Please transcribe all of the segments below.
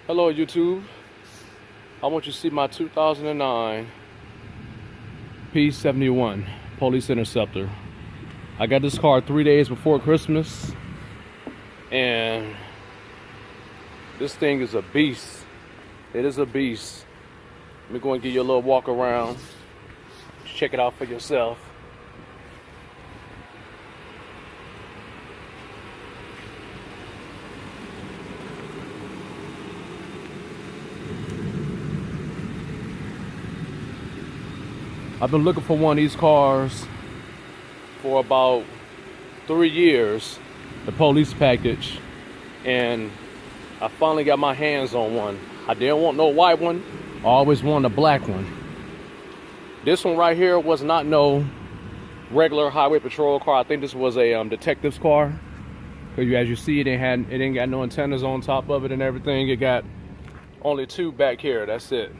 Hello YouTube. I want you to see my 2009 p71 police interceptor. I got this car 3 days before Christmas, and this thing is a beast. It is a beast. Let me go and give you a little walk around. Check it out for yourself. I've been looking for one of these cars for about 3 years, the police package, and I finally got my hands on one. I didn't want no white one. I always wanted a black one. This one right here was not no regular highway patrol car. I think this was a detective's car. Because as you see, it ain't got no antennas on top of it and everything. It got only two back here. That's it.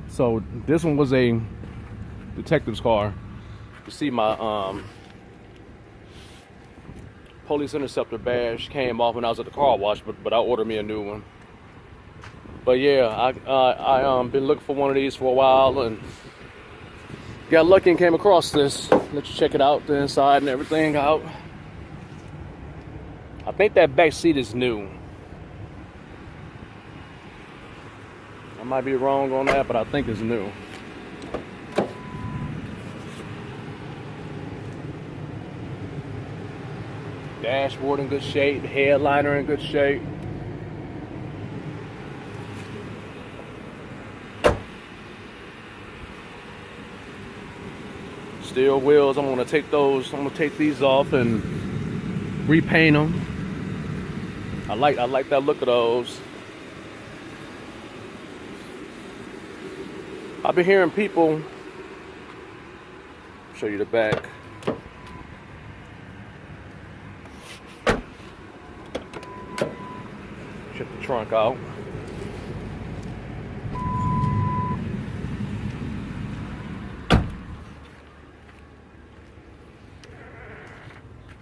So this one was a detective's car. You see my police interceptor badge came off when I was at the car wash, but I ordered me a new one. But yeah, I been looking for one of these for a while and got lucky and came across this. Let you check it out, the inside and everything out. I think that back seat is new. I might be wrong on that, but I think it's new. Dashboard in good shape, headliner in good shape. Steel wheels, I'm gonna take these off and repaint them. I like that look of those. I've been hearing people, show you the back. Check the trunk out.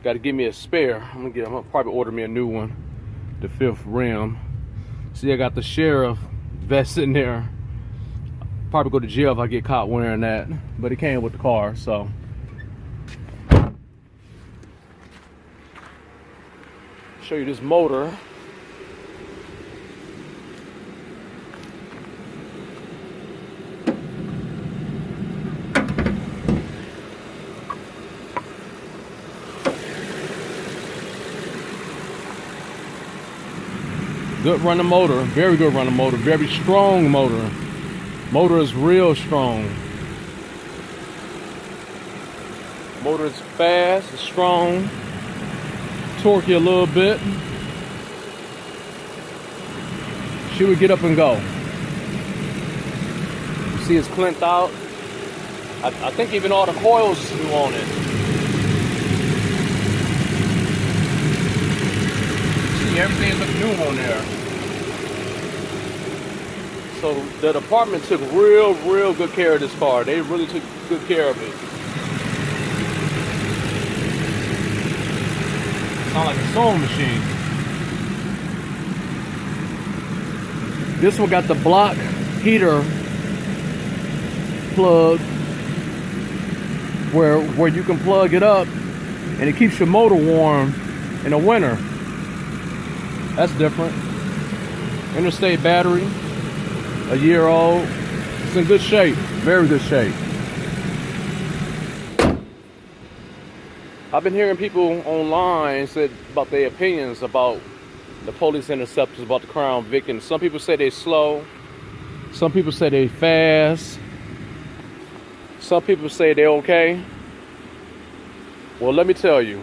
Got to give me a spare. I'm gonna probably order me a new one, the 5th rim. See, I got the sheriff vest in there. Probably go to jail if I get caught wearing that, but it came with the car, so. Show you this motor. Good running motor, very good running motor, very strong motor. Motor is real strong. Motor is fast, it's strong, torquey a little bit. She would get up and go. You see it's clinked out. I think even all the coils is new on it. Everything looks new on there. So the department took real good care of this car. They really took good care of it. Sound like a sewing machine. This one got the block heater plug where you can plug it up and it keeps your motor warm in the winter. That's different. Interstate battery, a year old. It's in good shape, very good shape. I've been hearing people online say about their opinions about the police interceptors, about the Crown Vic, and some people say they're slow. Some people say they're fast. Some people say they're okay. Well, let me tell you.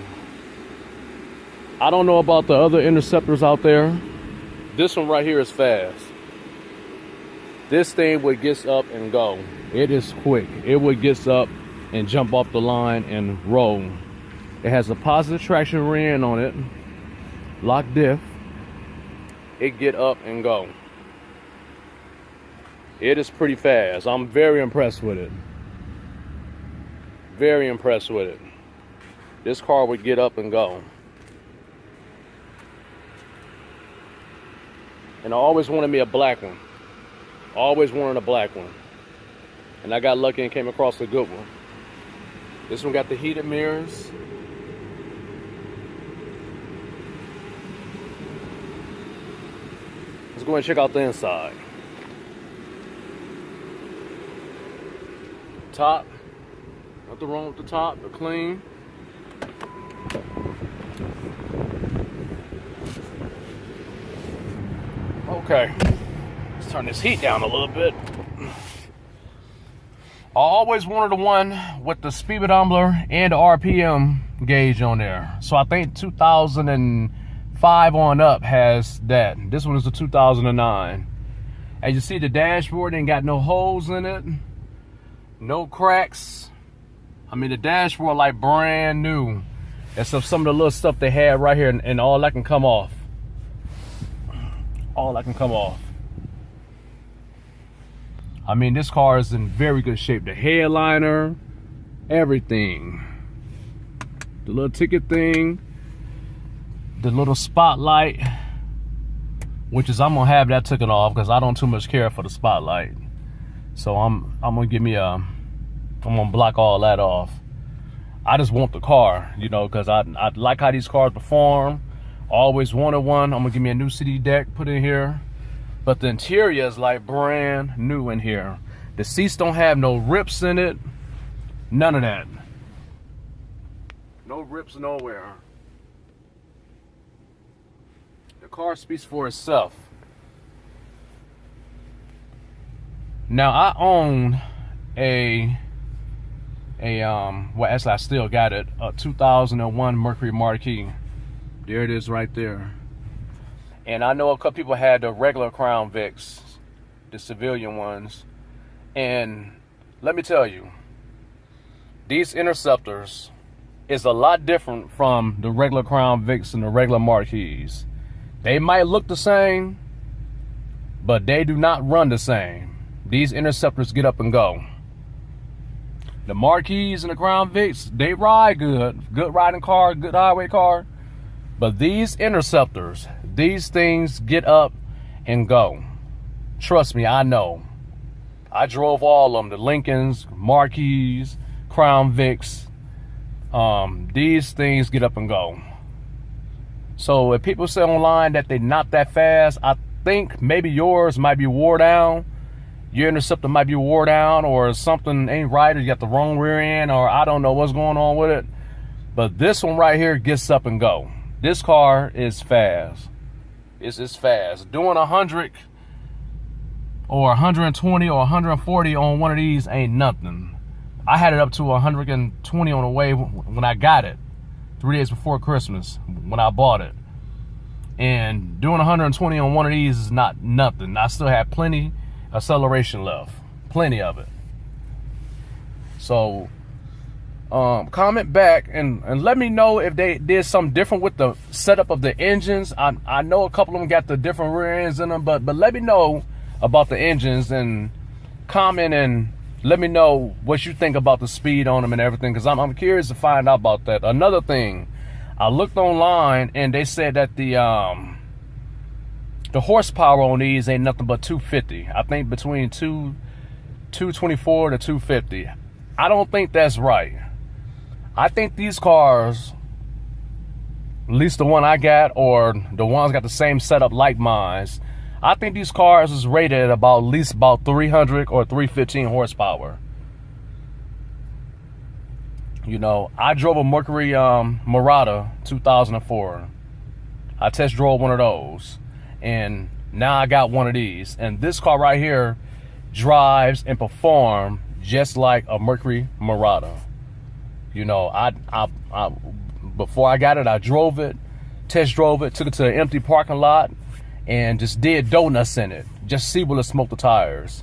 I don't know about the other interceptors out there. This one right here is fast. This thing would get up and go. It is quick. It would get up and jump off the line and roll. It has a positive traction rear on it, lock diff. It get up and go. It is pretty fast. I'm very impressed with it. Very impressed with it. This car would get up and go. And I always wanted me a black one. Always wanted a black one. And I got lucky and came across a good one. This one got the heated mirrors. Let's go and check out the inside. Top. Nothing wrong with the top. They're clean. Okay. Let's turn this heat down a little bit. I always wanted the one with the speedometer and the RPM gauge on there. So I think 2005 on up has that. This one is the 2009. As you see, the dashboard ain't got no holes in it. No cracks. I mean, the dashboard like brand new. Except some of the little stuff they had right here, and all that can come off. All that can come off. I mean, this car is in very good shape. The headliner, everything. The little ticket thing, the little spotlight, which is I'm gonna have that taken off because I don't too much care for the spotlight. So I'm gonna I'm gonna block all that off. I just want the car, you know, because I like how these cars perform. Always wanted one. I'm gonna give me a new CD deck put in here. But the interior is like brand new in here. The seats don't have no rips in it. None of that. No rips nowhere. The car speaks for itself. Now I own well, actually I still got it, a 2001 Mercury Marquis. There it is right there. And I know a couple people had the regular Crown Vics, the civilian ones. And let me tell you, these Interceptors is a lot different from the regular Crown Vics and the regular Marquis. They might look the same, but they do not run the same. These Interceptors get up and go. The Marquis and the Crown Vics, they ride good. Good riding car, good highway car. But these Interceptors, these things get up and go. Trust me, I know. I drove all of them, the Lincolns, Marquis, Crown Vics. These things get up and go. So if people say online that they're not that fast, I think maybe yours might be wore down. Your Interceptor might be wore down, or something ain't right, or you got the wrong rear end, or I don't know what's going on with it. But this one right here gets up and go. This car is fast. It's fast. Doing 100 or 120 or 140 on one of these ain't nothing. I had it up to 120 on the way when I got it, 3 days before Christmas when I bought it. And doing 120 on one of these is not nothing. I still have plenty acceleration left, plenty of it. So comment back and let me know if they did something different with the setup of the engines. I know a couple of them got the different rear ends in them, but let me know about the engines, and comment and let me know what you think about the speed on them and everything, because I'm curious to find out about that. Another thing, I looked online and they said that the horsepower on these ain't nothing but 250. I think between 224 to 250. I don't think that's right. I think these cars, at least the one I got, or the ones got the same setup like mine, I think these cars is rated at about at least about 300 or 315 horsepower. You know, I drove a Mercury Murata 2004. I test drove one of those, and now I got one of these. And this car right here drives and performs just like a Mercury Murata. You know, I before I got it, I drove it, test drove it, took it to an empty parking lot, and just did donuts in it. Just see will it smoke the tires.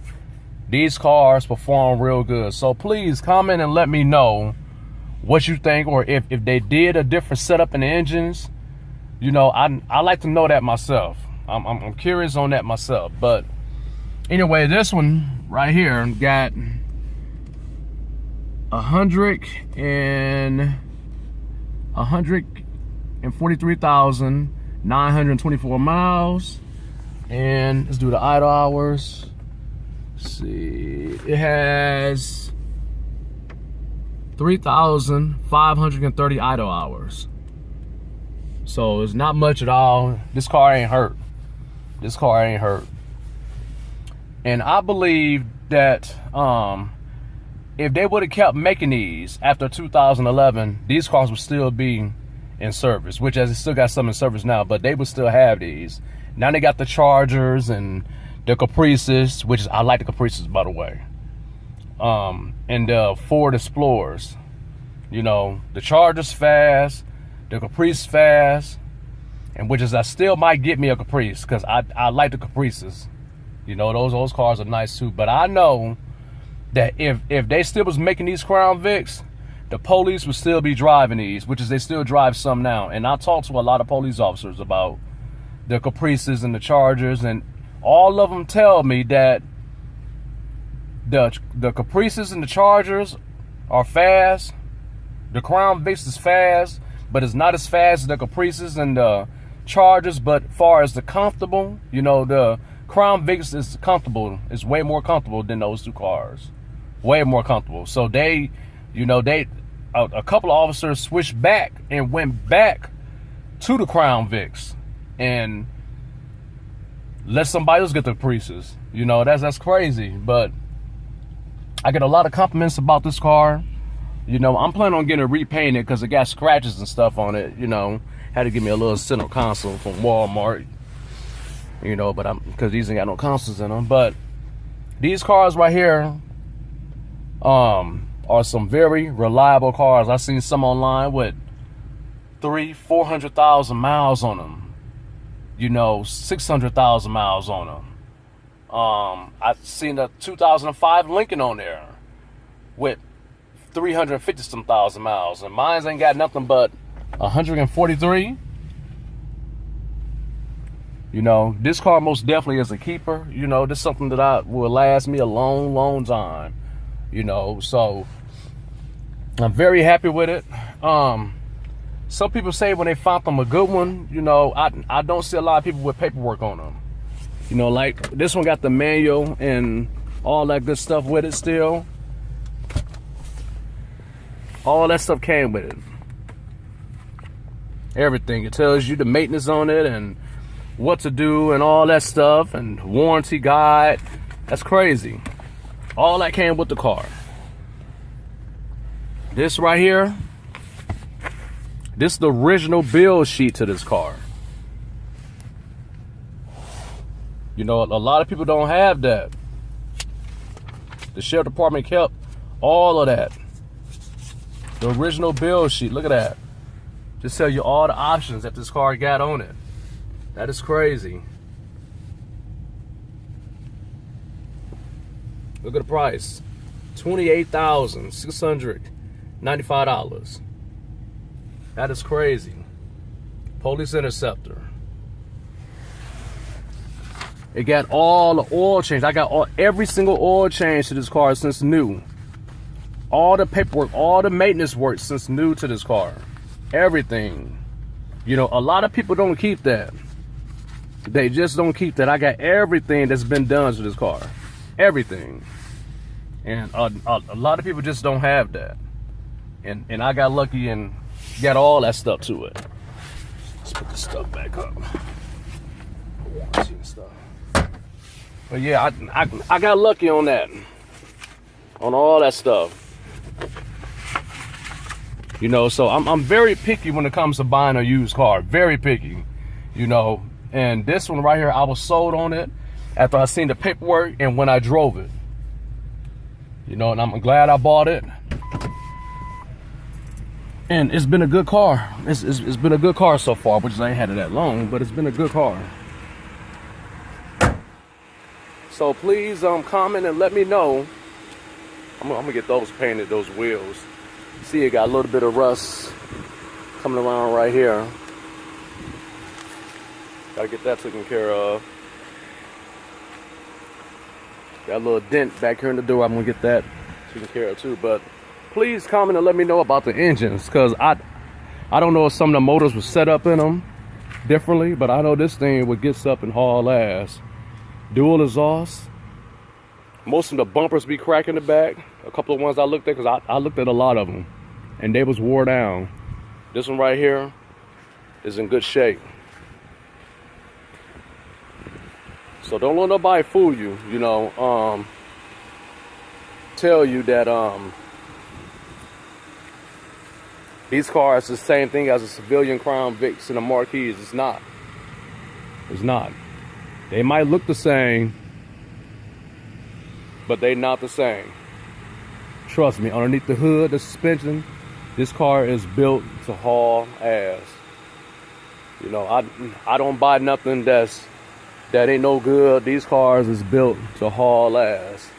These cars perform real good. So please comment and let me know what you think, or if they did a different setup in the engines. You know, I like to know that myself. I'm curious on that myself. But anyway, this one right here got 143,924 miles. And let's do the idle hours. Let's see, it has 3,530 idle hours. So it's not much at all. This car ain't hurt. This car ain't hurt. And I believe that if they would have kept making these after 2011, these cars would still be in service, which as it still got some in service now, but they would still have these. Now they got the Chargers and the Caprices, which is, I like the Caprices, by the way. And the Ford Explorers. You know, the Chargers fast, the Caprice fast, and which is I still might get me a Caprice because I like the Caprices. You know, those cars are nice too. But I know that if they still was making these Crown Vics, the police would still be driving these, which is they still drive some now. And I talked to a lot of police officers about the Caprices and the Chargers, and all of them tell me that the Caprices and the Chargers are fast. The Crown Vics is fast, but it's not as fast as the Caprices and the Chargers. But far as the comfortable, you know, the Crown Vics is comfortable. It's way more comfortable than those two cars. Way more comfortable. So they, you know, a couple of officers switched back and went back to the Crown Vics and let somebody else get the Caprices. You know, that's crazy. But I get a lot of compliments about this car. You know, I'm planning on getting it repainted because it got scratches and stuff on it. You know, had to give me a little center console from Walmart. You know, but because these ain't got no consoles in them. But these cars right here are some very reliable cars. I seen some online with 400,000 miles on them. You know, 600,000 miles on them. I've seen a 2005 Lincoln on there with 350 some thousand miles, and mine ain't got nothing but 143. You know, this car most definitely is a keeper. You know, this is something that will last me a long, long time. You know, so I'm very happy with it. Some people say when they found them a good one, you know, I don't see a lot of people with paperwork on them. You know, like this one got the manual and all that good stuff with it still. All that stuff came with it. Everything. It tells you the maintenance on it and what to do and all that stuff and warranty guide. That's crazy. All that came with the car. This right here, this is the original build sheet to this car. You know, a lot of people don't have that. The sheriff department kept all of that. The original build sheet, look at that. Just tell you all the options that this car got on it. That is crazy. Look at the price. $28,695. That is crazy. Police Interceptor. It got all the oil change. I got every single oil change to this car since new. All the paperwork, all the maintenance work since new to this car. Everything. You know, a lot of people don't keep that. They just don't keep that. I got everything that's been done to this car. Everything. And a lot of people just don't have that. And I got lucky and got all that stuff to it. Let's put this stuff back up. Warranty and stuff. But yeah, I got lucky on that. On all that stuff. You know, so I'm very picky when it comes to buying a used car. Very picky. You know, and this one right here, I was sold on it after I seen the paperwork and when I drove it. You know, and I'm glad I bought it. And it's been a good car. It's been a good car so far, which I ain't had it that long, but it's been a good car. So please comment and let me know. I'm gonna get those painted, those wheels. See, it got a little bit of rust coming around right here. Gotta get that taken care of. Got a little dent back here in the door. I'm gonna get that taken care of too. But please comment and let me know about the engines, because I don't know if some of the motors were set up in them. differently, but I know this thing would get up and haul ass. Dual exhaust. Most of the bumpers be cracking the back. A couple of ones I looked at, because I looked at a lot of them, and they was wore down. This one right here is in good shape. So don't let nobody fool you, you know, tell you that these cars are the same thing as a civilian Crown Vics and the Marquis. It's not. It's not. They might look the same, but they not the same. Trust me, underneath the hood, the suspension, this car is built to haul ass. You know, I don't buy nothing that ain't no good. These cars is built to haul ass.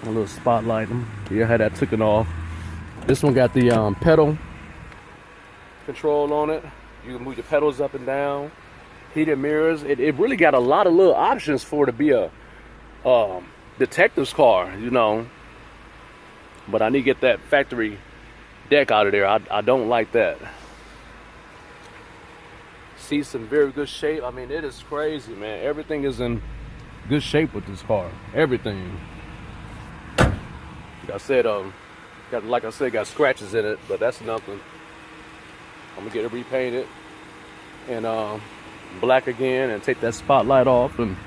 A little spotlight them. Yeah, I had that taken off. This one got the pedal control on it. You can move your pedals up and down. Heated mirrors. It really got a lot of little options for it to be a detective's car, you know. But I need to get that factory deck out of there. I don't like that. Seats in very good shape. I mean, it is crazy, man. Everything is in good shape with this car. Everything. Like I said, got scratches in it, but that's nothing. I'm gonna get it repainted and black again, and take that spotlight off and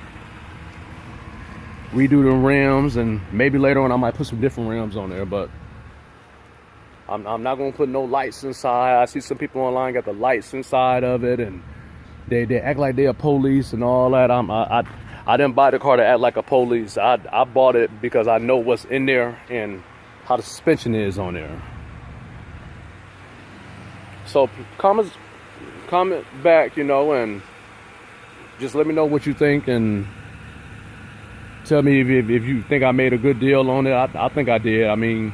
redo the rims, and maybe later on I might put some different rims on there, but I'm not gonna put no lights inside. I see some people online got the lights inside of it, and they act like they're police and all that. I didn't buy the car to act like a police. I bought it because I know what's in there and how the suspension is on there. So comment back, you know, and just let me know what you think, and tell me if you think I made a good deal on it. I think I did. I mean,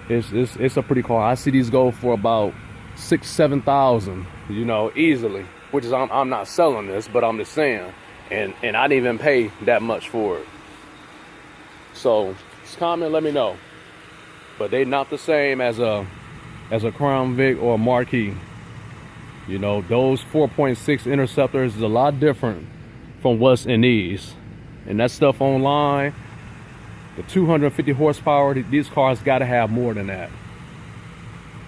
it's a pretty car. I see these go for about $6,000-7,000, you know, easily. Which is, I'm not selling this, but I'm just saying, and I didn't even pay that much for it. So just comment, let me know. But they not the same as a Crown Vic or a Marquis. You know, those 4.6 interceptors is a lot different from what's in these. And that stuff online, the 250 horsepower, these cars gotta have more than that.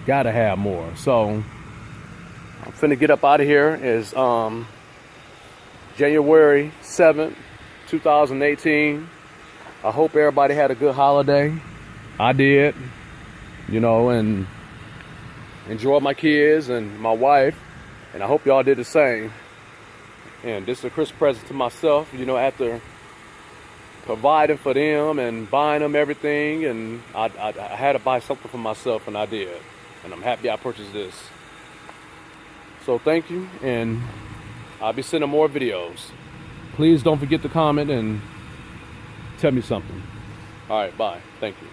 Gotta have more. So I'm finna get up out of here. It's January 7th, 2018. I hope everybody had a good holiday. I did, you know, and enjoyed my kids and my wife, and I hope y'all did the same. And this is a Christmas present to myself, you know, after providing for them and buying them everything, and I had to buy something for myself, and I did. And I'm happy I purchased this. So thank you, and I'll be sending more videos. Please don't forget to comment and tell me something. All right, bye. Thank you.